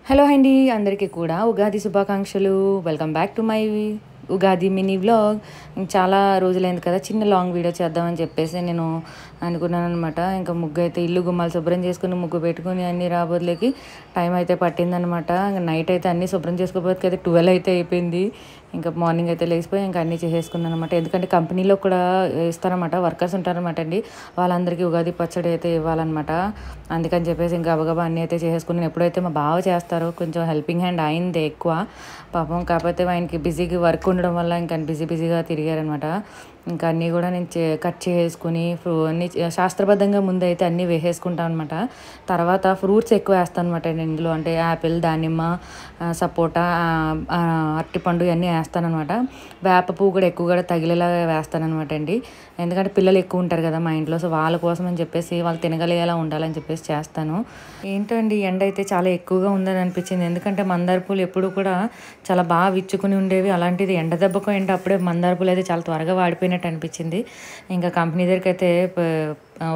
Hello అండి అందరికీ కూడా ఉగాది శుభాకాంక్షలు. Welcome back to my Ugadi mini vlog. చాలా రోజులైంది కదా చిన్న లాంగ్ వీడియో చేద్దామని చెప్పేసి నేను అనుకున్నాను అనమాట. ఇంకా ముగ్గు అయితే ఇల్లు గుమ్మాలు శుభ్రం చేసుకుని ముగ్గు పెట్టుకుని అన్ని రాబోద్లకి టైం అయితే పట్టిందనమాట. ఇంకా నైట్ అయితే అన్నీ శుభ్రం చేసుకోబోతుకి అయితే 12 అయితే అయిపోయింది. ఇంకా మార్నింగ్ అయితే లేచిపోయి ఇంకా అన్నీ చేసేసుకున్నాను అనమాట. ఎందుకంటే కంపెనీలో కూడా ఇస్తారనమాట, వర్కర్స్ ఉంటారనమాట అండి. వాళ్ళందరికీ ఉగాది పచ్చడి అయితే ఇవ్వాలన్నమాట. అందుకని చెప్పేసి ఇంకా గబగబా అన్నీ అయితే చేసేసుకున్నాను. ఎప్పుడైతే మా బావ చేస్తారో కొంచెం హెల్పింగ్ హ్యాండ్ అయింది ఎక్కువ పాపం. కాకపోతే ఆయనకి బిజీగా వర్క్ ఉండడం వల్ల ఇంకా బిజీగా తిరిగారనమాట. ఇంకా అన్నీ కూడా నేను కట్ చేసుకుని అన్నీ శాస్త్రబద్ధంగా ముందు అయితే అన్నీ వేసేసుకుంటాను అనమాట. తర్వాత ఫ్రూట్స్ ఎక్కువ వేస్తాను అనమాట ఇందులో. అంటే యాపిల్, దానిమ్మ, సపోటా, అరటిపండు ఇవన్నీ వేస్తానమాట. వేప పువ్వు కూడా ఎక్కువ కూడా తగిలేలా వేస్తానమాట అండి. ఎందుకంటే పిల్లలు ఎక్కువ ఉంటారు కదా మా ఇంట్లో, సో వాళ్ళ కోసం అని చెప్పేసి వాళ్ళు తినగలిగేలా ఉండాలని చెప్పేసి చేస్తాను. ఏంటండి ఎండ అయితే చాలా ఎక్కువగా ఉందని అనిపించింది. ఎందుకంటే మందార పూలు ఎప్పుడు కూడా చాలా బాగా విచ్చుకుని ఉండేవి. అలాంటిది ఎండ దెబ్బకు ఎండ అప్పుడే మందార పూలు అయితే చాలా త్వరగా వాడిపోయినట్టు అనిపించింది. ఇంకా కంపెనీ దగ్గరికి అయితే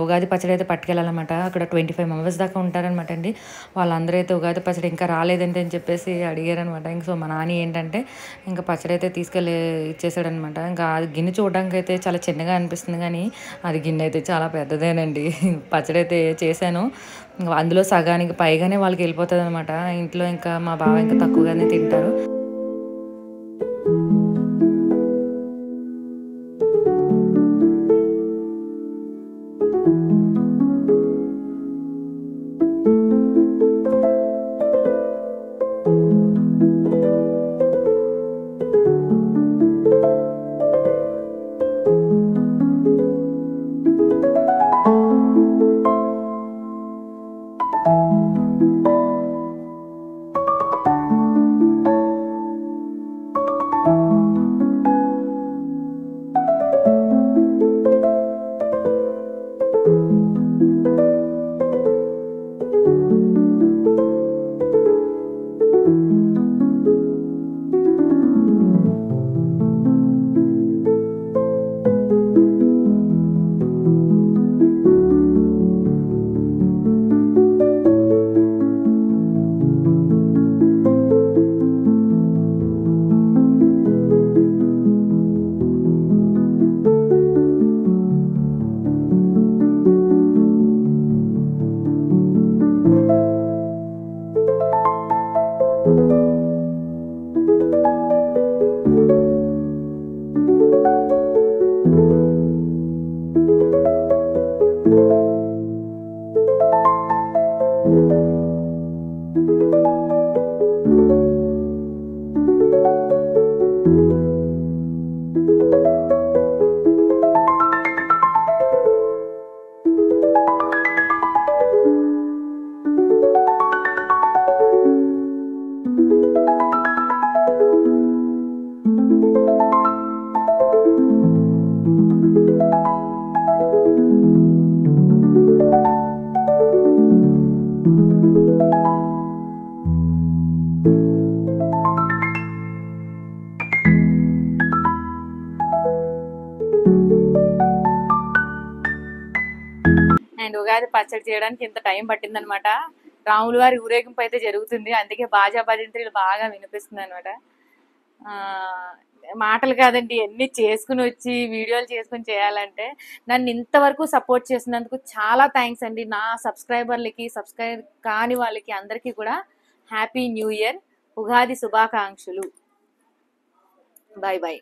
ఉగాది పచ్చడి అయితే పట్టుకెళ్ళాలన్నమాట. అక్కడ 25 మెంబర్స్ దాకా ఉంటారనమాట అండి. వాళ్ళందరూ అయితే ఉగాది పచ్చడి ఇంకా రాలేదంటే అని చెప్పేసి అడిగారనమాట. ఇంక సో మా నాని ఏంటంటే ఇంకా పచ్చడి అయితే తీసుకెళ్ళి ఇచ్చేసాడనమాట. ఇంకా అది గిన్నె చూడడానికి అయితే చాలా చిన్నగా అనిపిస్తుంది కానీ అది గిన్నె అయితే చాలా పెద్దదేనండి. పచ్చడి అయితే చేశాను, అందులో సగానికి పైగానే వాళ్ళకి వెళ్ళిపోతుంది అనమాట. ఇంట్లో ఇంకా మా బావ ఇంకా తక్కువగానే తింటారు. అండ్ ఉగాది పచ్చడి చేయడానికి ఇంత టైం పట్టిందనమాట. రాముల వారి ఊరేగింపు అయితే జరుగుతుంది, అందుకే బాజా భజంత్రీలు బాగా వినిపిస్తుంది అనమాట. మాటలు కాదండి, ఎన్ని చేసుకుని వచ్చి వీడియోలు చేసుకుని చేయాలంటే. నన్ను ఇంతవరకు సపోర్ట్ చేసినందుకు చాలా థ్యాంక్స్ అండి. నా సబ్స్క్రైబర్లకి, సబ్స్క్రైబ్ కాని వాళ్ళకి అందరికీ కూడా హ్యాపీ న్యూ ఇయర్, ఉగాది శుభాకాంక్షలు. Bye bye.